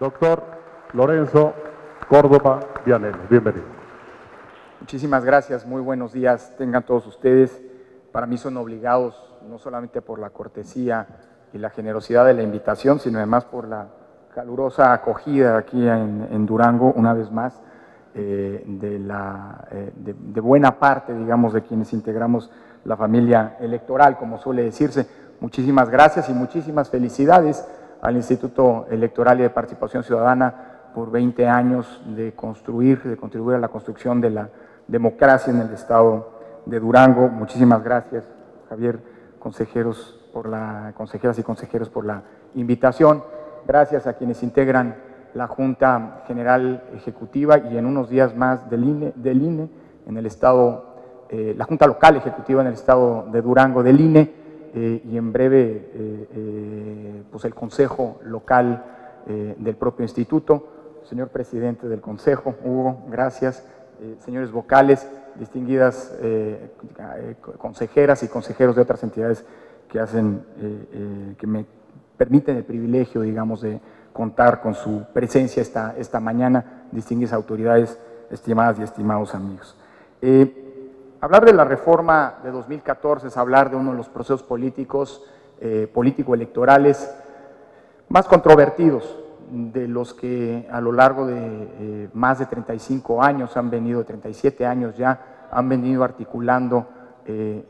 Doctor Lorenzo Córdoba Vianello. Bienvenido. Muchísimas gracias, muy buenos días tengan todos ustedes. Para mí son obligados, no solamente por la cortesía y la generosidad de la invitación, sino además por la calurosa acogida aquí en Durango, una vez más, de buena parte, digamos, de quienes integramos la familia electoral, como suele decirse. Muchísimas gracias y muchísimas felicidades al Instituto Electoral y de Participación Ciudadana por 20 años de contribuir a la construcción de la democracia en el estado de Durango. Muchísimas gracias, Javier, consejeras y consejeros por la invitación. Gracias a quienes integran la Junta General Ejecutiva y en unos días más del INE en el estado, la Junta Local Ejecutiva en el estado de Durango del INE, y en breve pues el Consejo Local del propio instituto. Señor presidente del Consejo, Hugo, gracias. Señores vocales, distinguidas consejeras y consejeros de otras entidades que me permiten el privilegio, digamos, de contar con su presencia esta mañana, distinguidas autoridades, estimadas y estimados amigos. Hablar de la reforma de 2014 es hablar de uno de los procesos político-electorales más controvertidos de los que a lo largo de más de 35 años 37 años ya, han venido articulando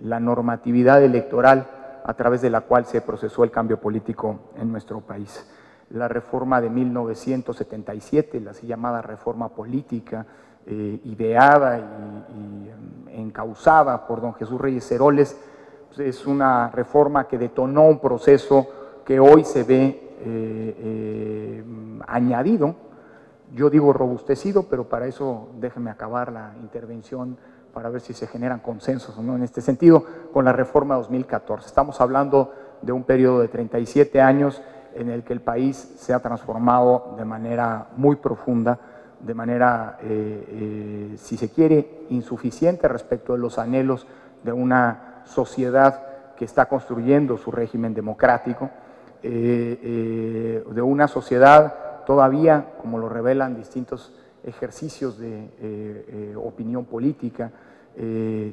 la normatividad electoral a través de la cual se procesó el cambio político en nuestro país. La reforma de 1977, la así llamada reforma política, ideada y encauzada por don Jesús Reyes Heroles, pues es una reforma que detonó un proceso que hoy se ve añadido, yo digo robustecido, pero para eso déjenme acabar la intervención para ver si se generan consensos o no en este sentido, con la reforma 2014. Estamos hablando de un periodo de 37 años en el que el país se ha transformado de manera muy profunda, de manera, si se quiere, insuficiente respecto de los anhelos de una sociedad que está construyendo su régimen democrático, de una sociedad todavía, como lo revelan distintos ejercicios de opinión política,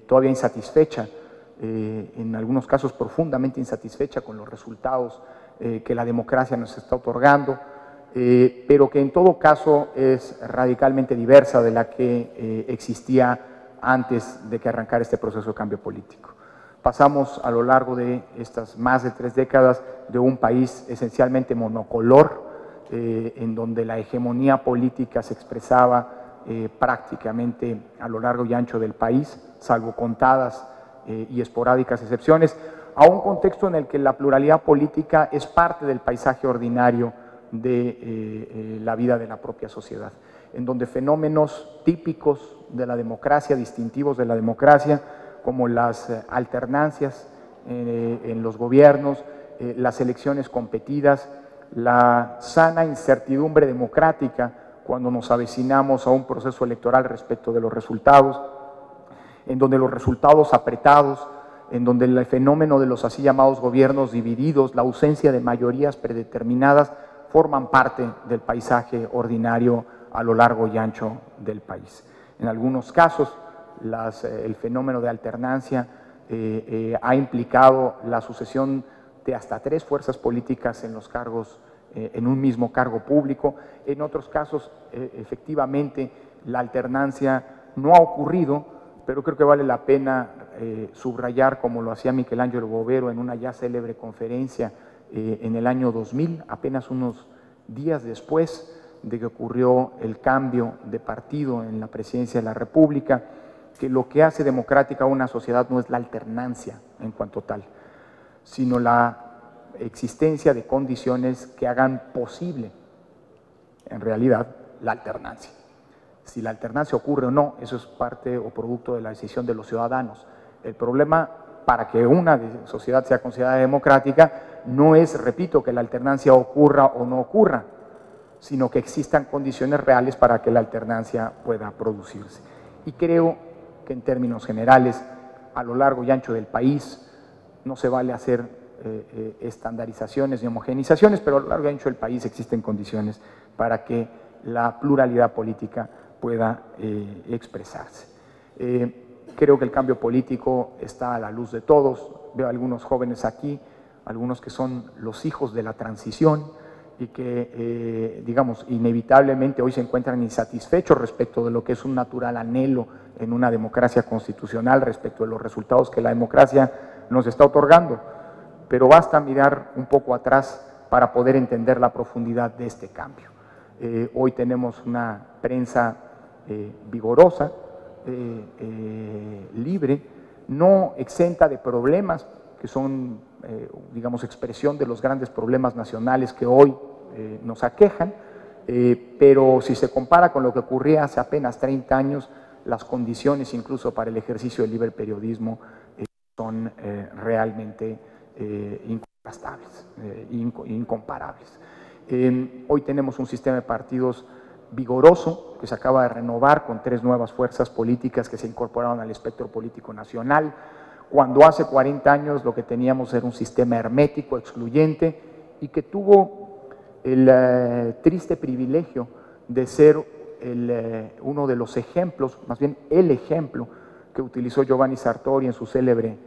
todavía insatisfecha, en algunos casos profundamente insatisfecha con los resultados que la democracia nos está otorgando, pero que en todo caso es radicalmente diversa de la que existía antes de que arrancara este proceso de cambio político. Pasamos a lo largo de estas más de 3 décadas de un país esencialmente monocolor, en donde la hegemonía política se expresaba prácticamente a lo largo y ancho del país, salvo contadas y esporádicas excepciones, a un contexto en el que la pluralidad política es parte del paisaje ordinario de la vida de la propia sociedad, en donde fenómenos típicos de la democracia, distintivos de la democracia, como las alternancias en los gobiernos, las elecciones competidas, la sana incertidumbre democrática cuando nos avecinamos a un proceso electoral respecto de los resultados, en donde los resultados apretados, en donde el fenómeno de los así llamados gobiernos divididos, la ausencia de mayorías predeterminadas, forman parte del paisaje ordinario a lo largo y ancho del país. En algunos casos, el fenómeno de alternancia ha implicado la sucesión de hasta 3 fuerzas políticas en los cargos, en un mismo cargo público. En otros casos, efectivamente, la alternancia no ha ocurrido, pero creo que vale la pena subrayar, como lo hacía Michelangelo Bovero en una ya célebre conferencia en el año 2000, apenas unos días después de que ocurrió el cambio de partido en la presidencia de la República, que lo que hace democrática a una sociedad no es la alternancia en cuanto tal, sino la existencia de condiciones que hagan posible, en realidad, la alternancia. Si la alternancia ocurre o no, eso es parte o producto de la decisión de los ciudadanos. El problema para que una sociedad sea considerada democrática no es, repito, que la alternancia ocurra o no ocurra, sino que existan condiciones reales para que la alternancia pueda producirse. Y creo que en términos generales, a lo largo y ancho del país, no se vale hacer estandarizaciones ni homogenizaciones, pero a lo largo y ancho del país existen condiciones para que la pluralidad política pueda expresarse. Creo que el cambio político está a la luz de todos. Veo a algunos jóvenes aquí, algunos que son los hijos de la transición y que, digamos, inevitablemente hoy se encuentran insatisfechos respecto de lo que es un natural anhelo en una democracia constitucional, respecto de los resultados que la democracia nos está otorgando. Pero basta mirar un poco atrás para poder entender la profundidad de este cambio. Hoy tenemos una prensa vigorosa, libre, no exenta de problemas que son, digamos, expresión de los grandes problemas nacionales que hoy nos aquejan, pero si se compara con lo que ocurría hace apenas 30 años, las condiciones incluso para el ejercicio del libre periodismo son realmente incontrastables, incomparables. Hoy tenemos un sistema de partidos vigoroso que se acaba de renovar con 3 nuevas fuerzas políticas que se incorporaron al espectro político nacional, cuando hace 40 años lo que teníamos era un sistema hermético, excluyente, y que tuvo el triste privilegio de ser uno de los ejemplos, más bien el ejemplo que utilizó Giovanni Sartori en su célebre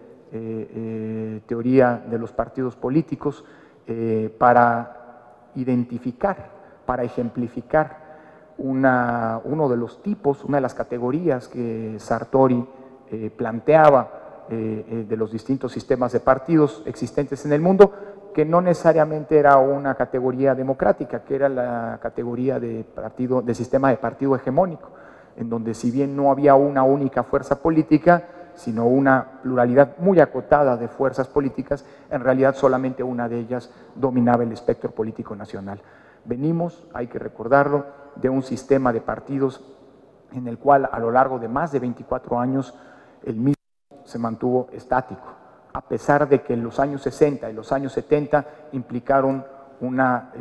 teoría de los partidos políticos para identificar, para ejemplificar uno de los tipos, una de las categorías que Sartori planteaba de los distintos sistemas de partidos existentes en el mundo, que no necesariamente era una categoría democrática, que era la categoría de sistema de partido hegemónico, en donde si bien no había una única fuerza política, sino una pluralidad muy acotada de fuerzas políticas, en realidad solamente una de ellas dominaba el espectro político nacional. Venimos, hay que recordarlo, de un sistema de partidos en el cual a lo largo de más de 24 años el mismo se mantuvo estático, a pesar de que en los años 60 y los años 70 implicaron una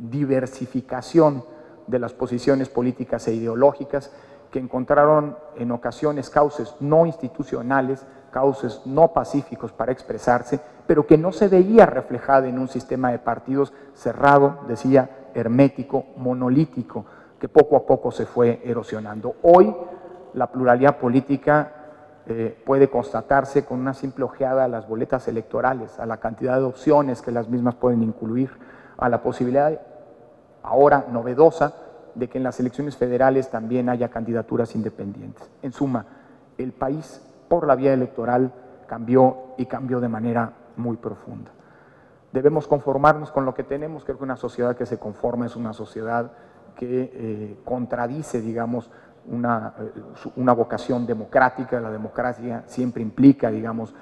diversificación de las posiciones políticas e ideológicas que encontraron en ocasiones cauces no institucionales, cauces no pacíficos para expresarse, pero que no se veía reflejada en un sistema de partidos cerrado, decía, hermético, monolítico, que poco a poco se fue erosionando. Hoy la pluralidad política puede constatarse con una simple ojeada a las boletas electorales, a la cantidad de opciones que las mismas pueden incluir, a la posibilidad ahora novedosa de que en las elecciones federales también haya candidaturas independientes. En suma, el país por la vía electoral cambió y cambió de manera muy profunda. Debemos conformarnos con lo que tenemos. Creo que una sociedad que se conforma es una sociedad que contradice, digamos, una vocación democrática. La democracia siempre implica, digamos,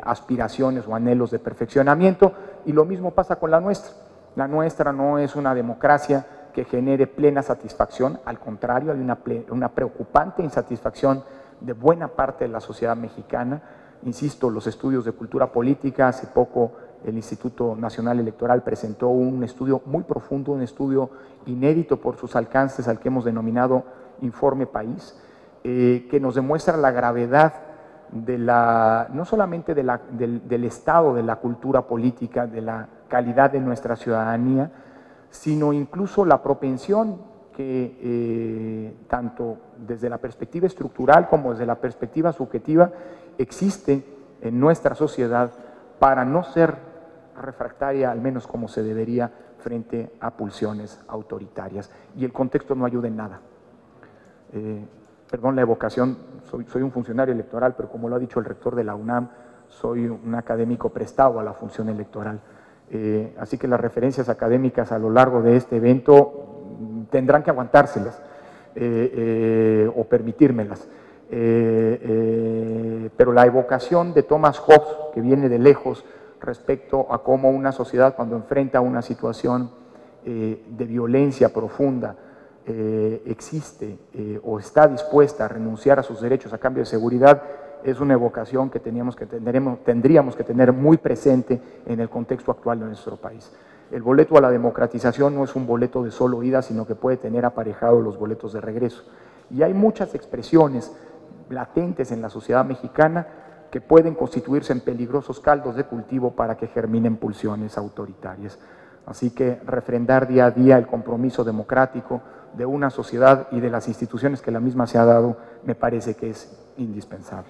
aspiraciones o anhelos de perfeccionamiento, y lo mismo pasa con la nuestra. La nuestra no es una democracia que genere plena satisfacción, al contrario, hay una preocupante insatisfacción de buena parte de la sociedad mexicana. Insisto, los estudios de cultura política, hace poco el Instituto Nacional Electoral presentó un estudio muy profundo, un estudio inédito por sus alcances, al que hemos denominado Informe País, que nos demuestra la gravedad de no solamente del estado de la cultura política, de la calidad de nuestra ciudadanía, sino incluso la propensión que tanto desde la perspectiva estructural como desde la perspectiva subjetiva existe en nuestra sociedad para no ser refractaria, al menos como se debería, frente a pulsiones autoritarias. Y el contexto no ayuda en nada. Perdón la evocación, soy un funcionario electoral, pero como lo ha dicho el rector de la UNAM, soy un académico prestado a la función electoral. Así que las referencias académicas a lo largo de este evento tendrán que aguantárselas o permitírmelas. Pero la evocación de Thomas Hobbes, que viene de lejos, respecto a cómo una sociedad, cuando enfrenta una situación de violencia profunda, existe o está dispuesta a renunciar a sus derechos a cambio de seguridad, es una evocación que tendríamos que tener muy presente en el contexto actual de nuestro país. El boleto a la democratización no es un boleto de solo ida, sino que puede tener aparejado los boletos de regreso. Y hay muchas expresiones latentes en la sociedad mexicana que pueden constituirse en peligrosos caldos de cultivo para que germinen pulsiones autoritarias. Así que refrendar día a día el compromiso democrático de una sociedad y de las instituciones que la misma se ha dado, me parece que es indispensable.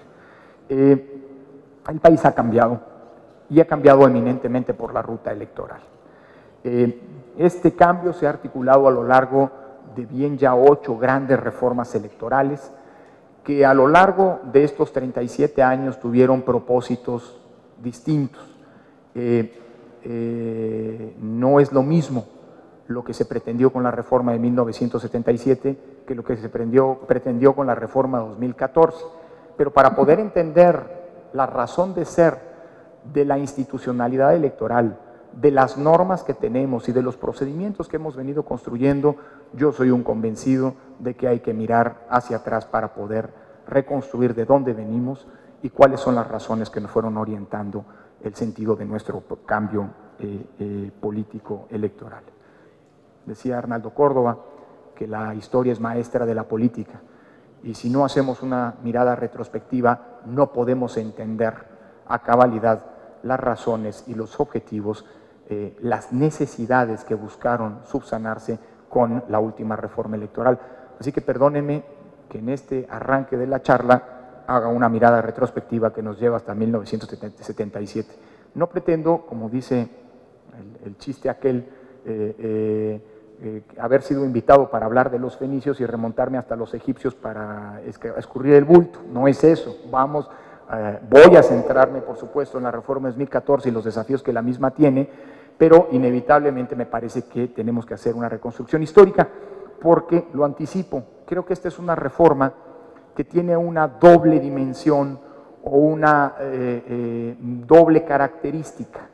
El país ha cambiado, y ha cambiado eminentemente por la ruta electoral. Este cambio se ha articulado a lo largo de bien ya 8 grandes reformas electorales, que a lo largo de estos 37 años tuvieron propósitos distintos. No es lo mismo lo que se pretendió con la reforma de 1977 que lo que se pretendió con la reforma de 2014. Pero para poder entender la razón de ser de la institucionalidad electoral, de las normas que tenemos y de los procedimientos que hemos venido construyendo, yo soy un convencido de que hay que mirar hacia atrás para poder reconstruir de dónde venimos y cuáles son las razones que nos fueron orientando el sentido de nuestro cambio político electoral. Decía Arnaldo Córdoba que la historia es maestra de la política, y si no hacemos una mirada retrospectiva no podemos entender a cabalidad las razones y los objetivos, las necesidades que buscaron subsanarse con la última reforma electoral. Así que perdónenme que en este arranque de la charla haga una mirada retrospectiva que nos lleva hasta 1977. No pretendo, como dice el chiste aquel, haber sido invitado para hablar de los fenicios y remontarme hasta los egipcios para escurrir el bulto. No es eso. Voy a centrarme, por supuesto, en la reforma de 2014 y los desafíos que la misma tiene, pero inevitablemente me parece que tenemos que hacer una reconstrucción histórica, porque, lo anticipo, creo que esta es una reforma que tiene una doble dimensión o una doble característica.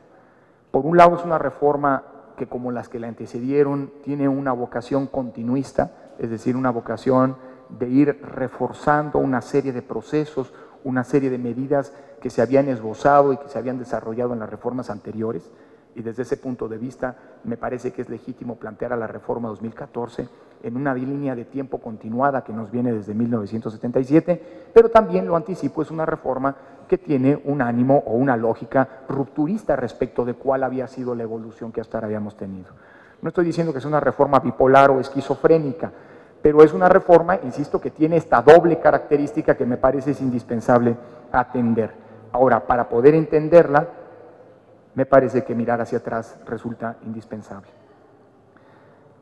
Por un lado, es una reforma que, como las que la antecedieron, tiene una vocación continuista, es decir, una vocación de ir reforzando una serie de procesos, una serie de medidas que se habían esbozado y que se habían desarrollado en las reformas anteriores, y desde ese punto de vista me parece que es legítimo plantear a la reforma 2014 en una línea de tiempo continuada que nos viene desde 1977, pero también, lo anticipo, es una reforma que tiene un ánimo o una lógica rupturista respecto de cuál había sido la evolución que hasta ahora habíamos tenido. No estoy diciendo que es una reforma bipolar o esquizofrénica, pero es una reforma, insisto, que tiene esta doble característica que me parece es indispensable atender. Ahora, para poder entenderla, me parece que mirar hacia atrás resulta indispensable.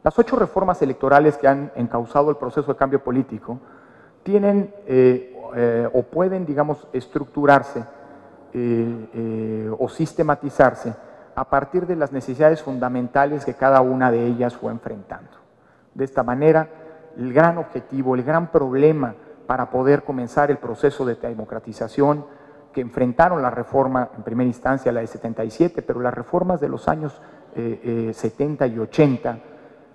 Las 8 reformas electorales que han encauzado el proceso de cambio político tienen o pueden, digamos, estructurarse o sistematizarse a partir de las necesidades fundamentales que cada una de ellas fue enfrentando. De esta manera, el gran objetivo, el gran problema para poder comenzar el proceso de democratización que enfrentaron la reforma, en primera instancia la de 77, pero las reformas de los años 70 y 80,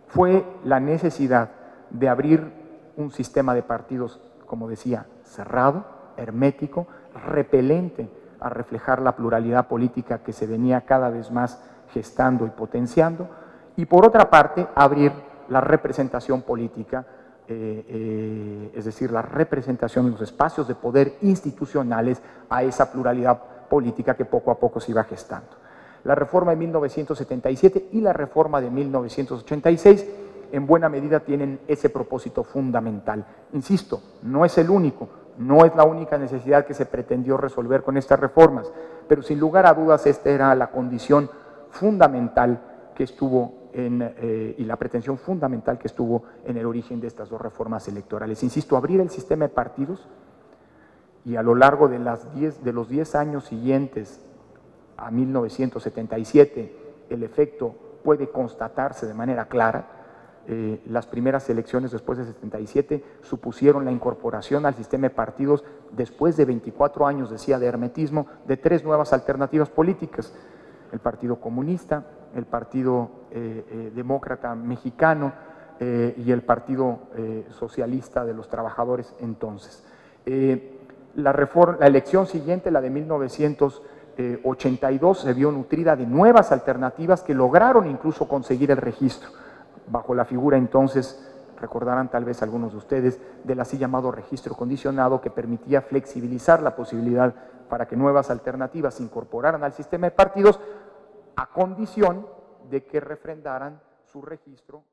fue la necesidad de abrir un sistema de partidos, como decía, cerrado, hermético, repelente a reflejar la pluralidad política que se venía cada vez más gestando y potenciando, y por otra parte, abrir la representación política, es decir, la representación de los espacios de poder institucionales a esa pluralidad política que poco a poco se iba gestando. La reforma de 1977 y la reforma de 1986 en buena medida tienen ese propósito fundamental. Insisto, no es el único, no es la única necesidad que se pretendió resolver con estas reformas, pero sin lugar a dudas esta era la condición fundamental que estuvo y la pretensión fundamental que estuvo en el origen de estas 2 reformas electorales. Insisto, abrir el sistema de partidos, y a lo largo de los 10 años siguientes a 1977 el efecto puede constatarse de manera clara. Las primeras elecciones después de 77 supusieron la incorporación al sistema de partidos, después de 24 años, decía, de hermetismo, de 3 nuevas alternativas políticas: el Partido Comunista, el Partido Demócrata Mexicano y el Partido Socialista de los Trabajadores entonces. La elección siguiente, la de 1982, se vio nutrida de nuevas alternativas que lograron incluso conseguir el registro, bajo la figura entonces recordarán tal vez algunos de ustedes, del así llamado registro condicionado, que permitía flexibilizar la posibilidad para que nuevas alternativas se incorporaran al sistema de partidos a condición de que refrendaran su registro